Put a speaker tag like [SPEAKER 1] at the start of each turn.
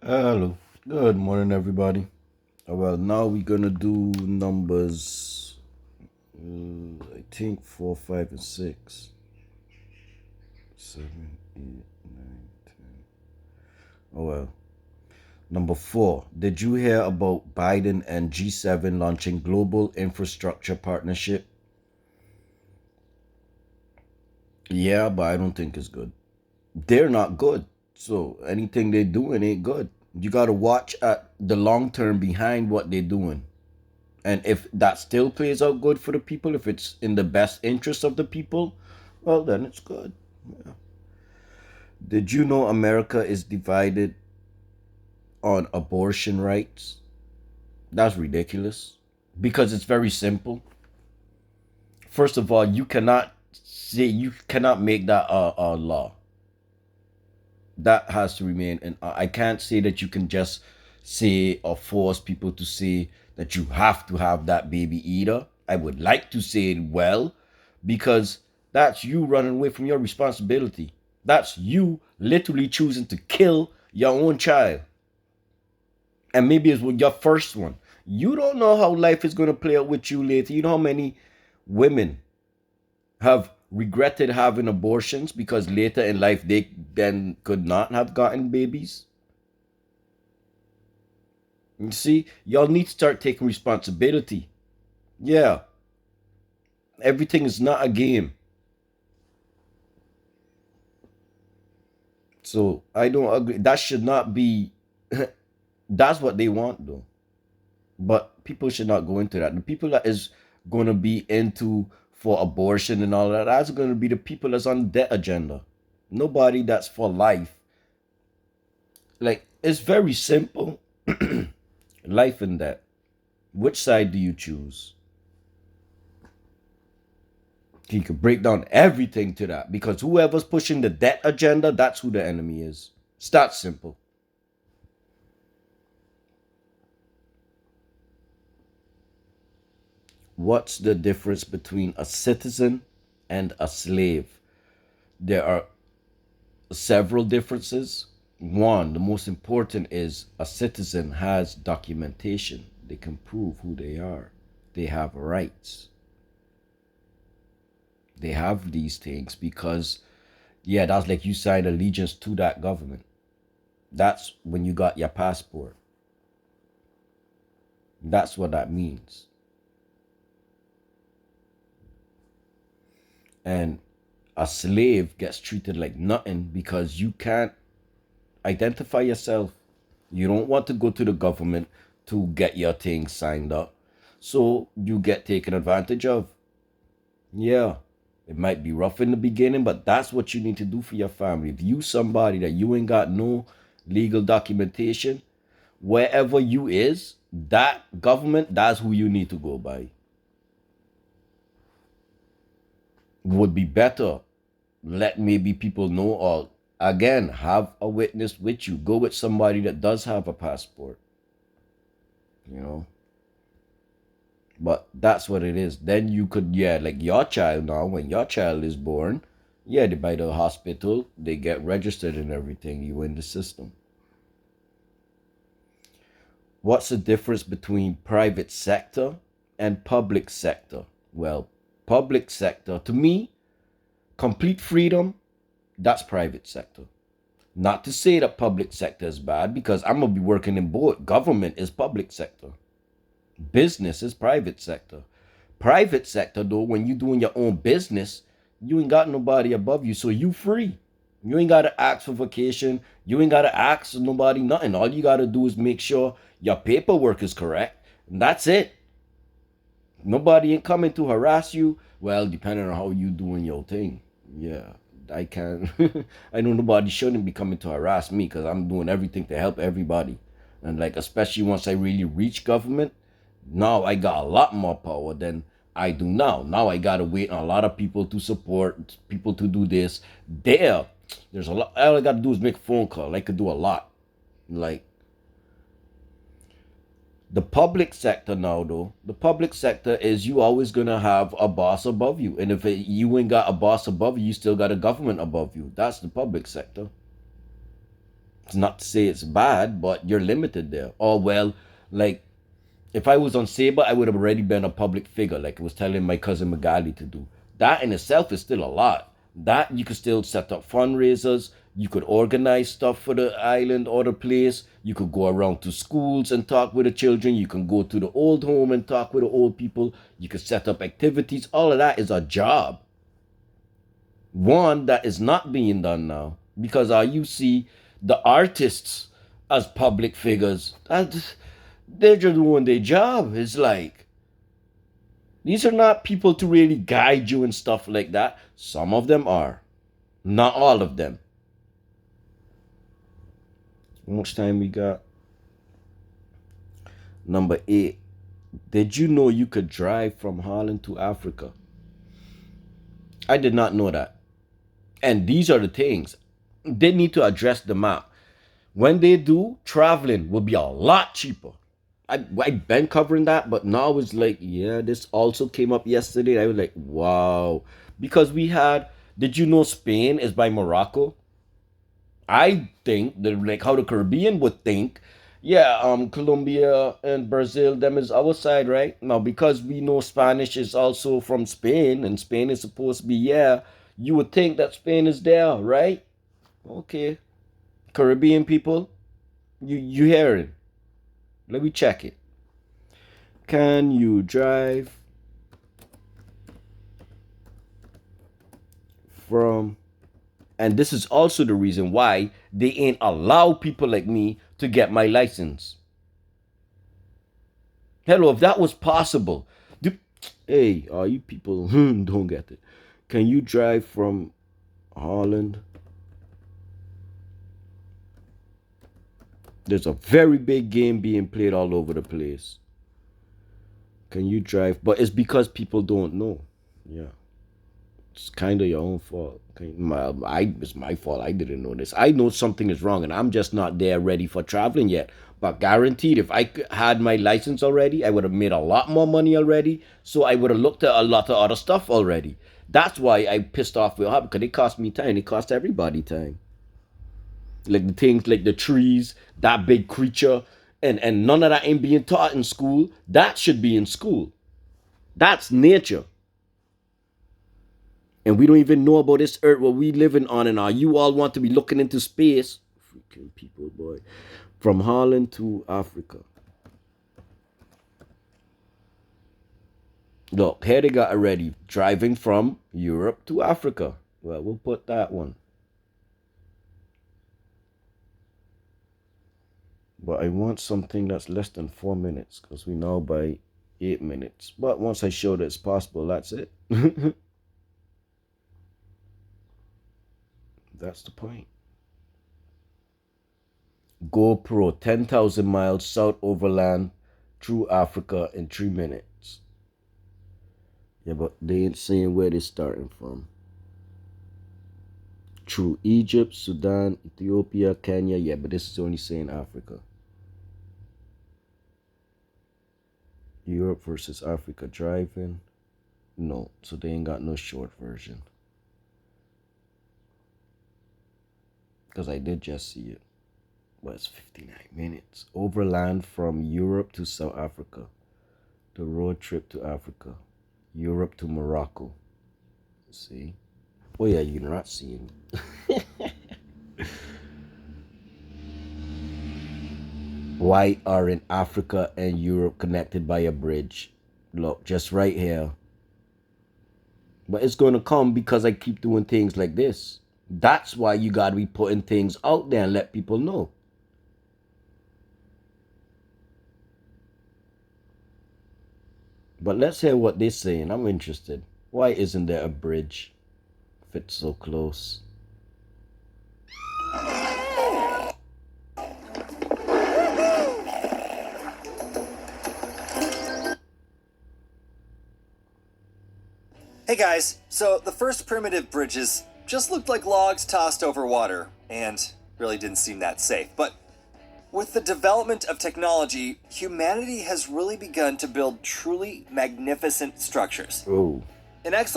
[SPEAKER 1] Hello. Good morning, everybody. Well, now we're gonna do numbers. I think 4, 5, and 6. 7, 8, 9, 10. Oh well. Number 4. Did you hear about Biden and G7 launching global infrastructure partnership? Yeah, but I don't think it's good. They're not good. So anything they're doing ain't good. You gotta watch at the long term behind what they're doing. And if that still plays out good for the people, if it's in the best interest of the people, well, then it's good. Yeah. Did you know America is divided on abortion rights? That's ridiculous. Because it's very simple. First of all, you cannot make that a law. That has to remain. And I can't say that you can just say or force people to say that you have to have that baby either. I would like to say it well, because that's you running away from your responsibility. That's you literally choosing to kill your own child. And maybe it's your first one. You don't know how life is going to play out with you later. You know how many women have regretted having abortions because later in life they then could not have gotten babies? You see, y'all need to start taking responsibility. Yeah, everything is not a game. So I don't agree. That should not be. That's what they want, though. But people should not go into that. The people that is going to be into for abortion and all that, that's going to be the people that's on that agenda. Nobody that's for life. Like, it's very simple. Life and death. Which side do you choose? You can break down everything to that, because whoever's pushing the debt agenda, that's who the enemy is. It's that simple. What's the difference between a citizen and a slave? There are several differences. One, the most important, is a citizen has documentation. They can prove who they are. They have rights. They have these things because, yeah, that's like you signed allegiance to that government. That's when you got your passport. That's what that means. And a slave gets treated like nothing because you can't identify yourself. You don't want to go to the government to get your things signed up. So you get taken advantage of. Yeah. It might be rough in the beginning, but that's what you need to do for your family. If you somebody that you ain't got no legal documentation, wherever you is, that government, that's who you need to go by. Would be better. Let maybe people know, or again, have a witness with you. Go with somebody that does have a passport, you know. But that's what it is. Then you could, yeah, like your child now, when your child is born, yeah, they by the hospital, they get registered and everything. You in the system. What's the difference between private sector and public sector? Well, public sector, to me, complete freedom, that's private sector. Not to say that public sector is bad, because I'm gonna be working in both. Government is public sector. Business is private sector. Private sector, though, when you doing your own business, you ain't got nobody above you, so you free. You ain't gotta ask for vacation. You ain't gotta ask nobody nothing. All you gotta do is make sure your paperwork is correct, and that's it. Nobody ain't coming to harass you. Well, depending on how you doing your thing. Yeah, I can. I know nobody shouldn't be coming to harass me because I'm doing everything to help everybody. And like, especially once I really reach government, now I got a lot more power than I do now. Now I gotta wait on a lot of people to support, people to do this. There's a lot. All I gotta do is make a phone call. I could do a lot. Like, the public sector now, though, the public sector is you always gonna have a boss above you, and if you ain't got a boss above you, you still got a government above you. That's the public sector. It's not to say it's bad, but you're limited there. Or well, like if I was on Saber, I would have already been a public figure, like I was telling my cousin Magali to do. That in itself is still a lot. That you could still set up fundraisers. You could organize stuff for the island or the place. You could go around to schools and talk with the children. You can go to the old home and talk with the old people. You could set up activities. All of that is a job. One that is not being done now because you see the artists as public figures. They're just doing their job. It's like these are not people to really guide you and stuff like that. Some of them are, not all of them. How much time we got? Number 8. Did you know you could drive from Holland to Africa? I did not know that. And these are the things. They need to address the map. When they do, traveling will be a lot cheaper. I've been covering that, but now it's like, yeah, this also came up yesterday. I was like, wow. Because we had, did you know Spain is by Morocco? I think that like how the Caribbean would think, yeah, Colombia and Brazil, them is our side, right? Now because we know Spanish is also from Spain and Spain is supposed to be, yeah, you would think that Spain is there, right? Okay. Caribbean people, you hearing? Let me check it. Can you drive from, and this is also the reason why they ain't allow people like me to get my license. Hello, if that was possible. Hey, you people don't get it. Can you drive from Holland? There's a very big game being played all over the place. Can you drive? But it's because people don't know. Yeah. It's kind of your own fault. It's my fault. I didn't know this. I know something is wrong, and I'm just not there ready for traveling yet. But guaranteed, if I had my license already, I would have made a lot more money already. So I would have looked at a lot of other stuff already. That's why I pissed off with her because it cost me time. It cost everybody time. Like the things, like the trees, that big creature, and none of that ain't being taught in school. That should be in school. That's nature. And we don't even know about this earth what we living on and all. You all want to be looking into space. Freaking people, boy. From Holland to Africa. Look, here they got already. Driving from Europe to Africa. Well, we'll put that one. But I want something that's less than 4 minutes. Because we now by 8 minutes. But once I show that it's possible, that's it. That's the point. GoPro 10,000 miles south overland through Africa in 3 minutes. Yeah, but they ain't saying where they're starting from. Through Egypt, Sudan, Ethiopia, Kenya. Yeah, but this is only saying Africa. Europe versus Africa driving. No, so they ain't got no short version. Because I did just see it. Well, it's 59 minutes. Overland from Europe to South Africa. The road trip to Africa. Europe to Morocco. See? Oh yeah, you're not seeing. Why are in Africa and Europe connected by a bridge? Look, just right here. But it's going to come because I keep doing things like this. That's why you got to be putting things out there and let people know. But let's hear what they're saying. I'm interested. Why isn't there a bridge if it's so close?
[SPEAKER 2] Hey guys, so the first primitive bridges just looked like logs tossed over water and really didn't seem that safe. But with the development of technology, humanity has really begun to build truly magnificent structures.
[SPEAKER 1] Oh.
[SPEAKER 2] An excellent